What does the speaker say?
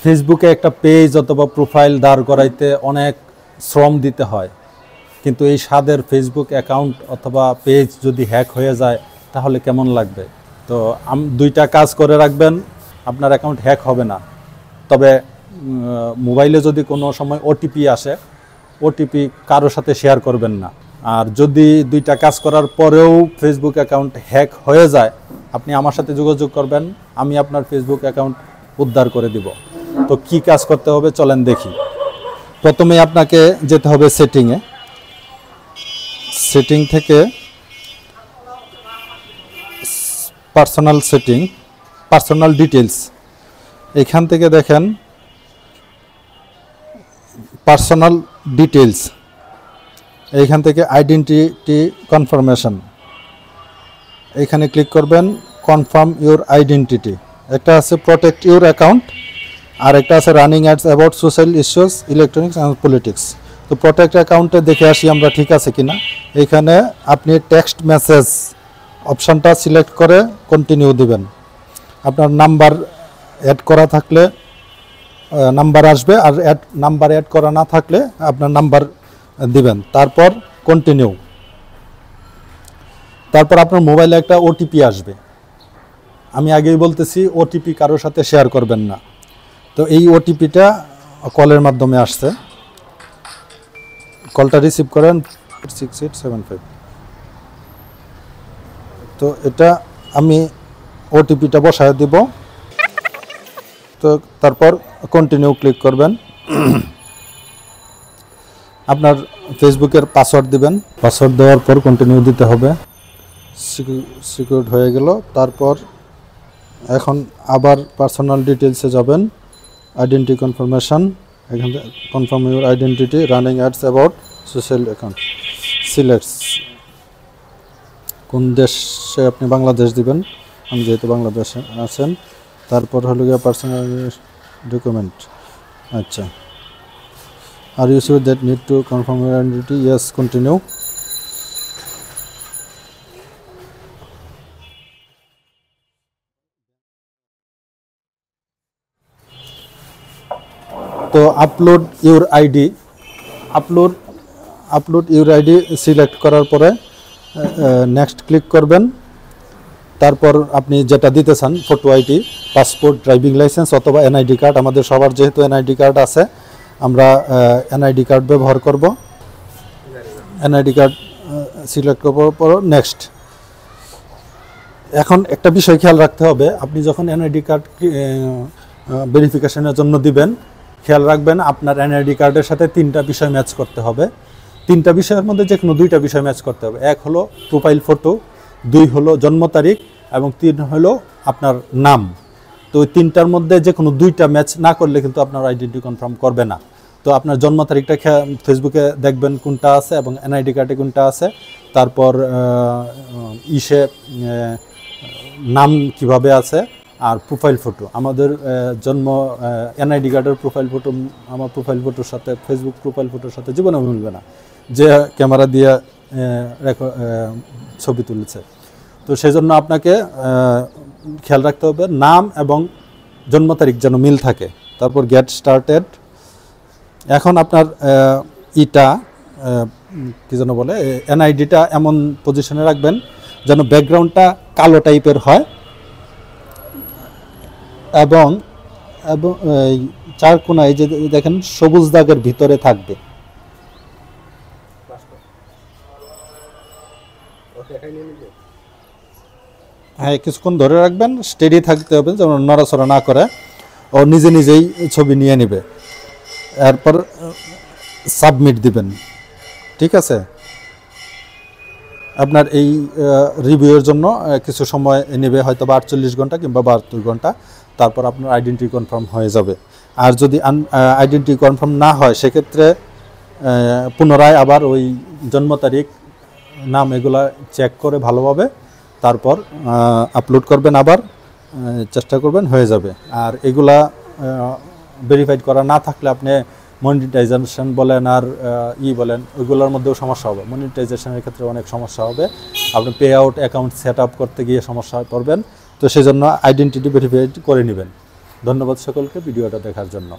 ফেসবুকে একটা পেজ অথবা প্রোফাইল দাঁড় করাইতে অনেক শ্রম দিতে হয়, কিন্তু এই স্বাদের ফেসবুক অ্যাকাউন্ট অথবা পেজ যদি হ্যাক হয়ে যায় তাহলে কেমন লাগবে? তো দুইটা কাজ করে রাখবেন, আপনার অ্যাকাউন্ট হ্যাক হবে না। তবে মোবাইলে যদি কোনো সময় ওটিপি আসে, ওটিপি কারোর সাথে শেয়ার করবেন না। আর যদি দুইটা কাজ করার পরেও ফেসবুক অ্যাকাউন্ট হ্যাক হয়ে যায়, আপনি আমার সাথে যোগাযোগ করবেন, আমি আপনার ফেসবুক অ্যাকাউন্ট উদ্ধার করে দিব। তো কি কাজ করতে হবে চলেন দেখি। প্রথমে আপনাকে যেতে হবে সেটিংয়ে। সেটিং থেকে পার্সোনাল সেটিং, পার্সোনাল ডিটেলস, এখান থেকে দেখেন পার্সোনাল ডিটেলস, এইখান থেকে আইডেন্টিটি কনফার্মেশন, এখানে ক্লিক করবেন। কনফার্ম ইউর আইডেন্টিটি, একটা আছে প্রোটেক্ট ইউর অ্যাকাউন্ট, আর একটা আছে running ads about social issues, electronics and politics. তো প্রোটেক্ট অ্যাকাউন্টে দেখে আসি আমরা ঠিক আছে কিনা। এইখানে আপনি টেক্সট মেসেজ অপশানটা সিলেক্ট করে কন্টিনিউ দিবেন। আপনার নাম্বার অ্যাড করা থাকলে নাম্বার আসবে, আর নাম্বার অ্যাড করা না থাকলে আপনার নাম্বার দিবেন, তারপর কন্টিনিউ। তারপর আপনার মোবাইলে একটা ওটিপি আসবে। আমি আগেই বলতেছি ওটিপি কারোর সাথে শেয়ার করবেন না। তো এই ওটিপিটা কলের মাধ্যমে আসছে, কলটা রিসিভ করেন 6875। তো এটা আমি ওটিপিটা বসায় দিব। তো তারপর কন্টিনিউ ক্লিক করবেন। আপনার ফেসবুকের পাসওয়ার্ড দিবেন, পাসওয়ার্ড দেওয়ার পর কন্টিনিউ দিতে হবে। সিকিউরড হয়ে গেল। তারপর এখন আবার পার্সোনাল ডিটেলসে যাবেন, আইডেন্টি কনফার্মেশন, এখান থেকে confirm your identity, running ads about social account, সিলেক্টস কোন দেশে আপনি বাংলাদেশ দিবেন, আমি যেহেতু বাংলাদেশে আছেন। তারপর হলো গিয়ে পার্সোনাল ডকুমেন্ট, আচ্ছা, are you sure that need to confirm your identity, yes, continue. তো upload your ID, upload your ID select করার পরে নেক্সট ক্লিক করবেন। তারপর আপনি যেটা দিতে চান, photo ID, passport, driving licence অথবা এনআইডি কার্ড। আমাদের সবার যেহেতু এনআইডি কার্ড আছে, আমরা এনআইডি কার্ড ব্যবহার করব। এনআইডি কার্ড সিলেক্ট করার পর নেক্সট। এখন একটা বিষয় খেয়াল রাখতে হবে, আপনি যখন এনআইডি কার্ড ভেরিফিকেশনের জন্য দিবেন, খেয়াল রাখবেন আপনার এনআইডি কার্ডের সাথে 3টা বিষয় ম্যাচ করতে হবে। 3টা বিষয়ের মধ্যে যে কোনো 2টা বিষয় ম্যাচ করতে হবে। 1 হলো প্রোফাইল ফটো, 2 হলো জন্ম তারিখ, এবং 3 হলো আপনার নাম। তো ওই 3টার মধ্যে যে কোনো 2টা ম্যাচ না করলে কিন্তু আপনার আইডেন্টি কনফার্ম করবে না। তো আপনার জন্ম তারিখটা ফেসবুকে দেখবেন কোনটা আছে এবং এনআইডি কার্ডে কোনটা আছে। তারপর নাম কিভাবে আছে, আর প্রোফাইল ফটো। আমাদের জন্ম এনআইডি কার্ডের প্রোফাইল ফটো আমার প্রোফাইল ফটোর সাথে, ফেসবুক প্রোফাইল ফটোর সাথে জীবনেও মিলবে না, যে ক্যামেরা দিয়ে ছবি তুলেছে। তো সেই জন্য আপনাকে খেয়াল রাখতে হবে নাম এবং জন্ম তারিখ যেন মিল থাকে। তারপর গেট স্টার্টেড। এখন আপনার কি যেন বলে, এনআইডিটা এমন পজিশনে রাখবেন যেন ব্যাকগ্রাউন্ডটা কালো টাইপের হয়, এবং চার কোনায় যে দেখেন সবুজ দাগের ভিতরে থাকবে। হ্যাঁ, কিছুক্ষণ ধরে রাখবেন, স্টেডি থাকতে হবে যেন নড়াচড়া না করে, ও নিজে নিজেই ছবি নিয়ে নেবে। এরপর সাবমিট দিবেন। ঠিক আছে, আপনার এই রিভিউয়ের জন্য কিছু সময় নেবে, হয়তো 48 ঘন্টা কিংবা 72 ঘন্টা। তারপর আপনার আইডেন্টি কনফার্ম হয়ে যাবে। আর যদি আইডেন্টি কনফার্ম না হয়, সেক্ষেত্রে পুনরায় আবার ওই জন্ম তারিখ, নাম এগুলা চেক করে ভালোভাবে তারপর আপলোড করবেন, আবার চেষ্টা করবেন, হয়ে যাবে। আর এগুলা ভেরিফাইড করা না থাকলে আপনি মনিটাইজেশন বলেন আর বলেন, ওইগুলোর মধ্যেও সমস্যা হবে। মনিটাইজেশনের ক্ষেত্রে অনেক সমস্যা হবে, আপনি pay out account set up করতে গিয়ে সমস্যা পড়বেন। তো সেই জন্য আইডেন্টিটি ভেরিফাইড করে নেবেন। ধন্যবাদ সকলকে ভিডিওটা দেখার জন্য।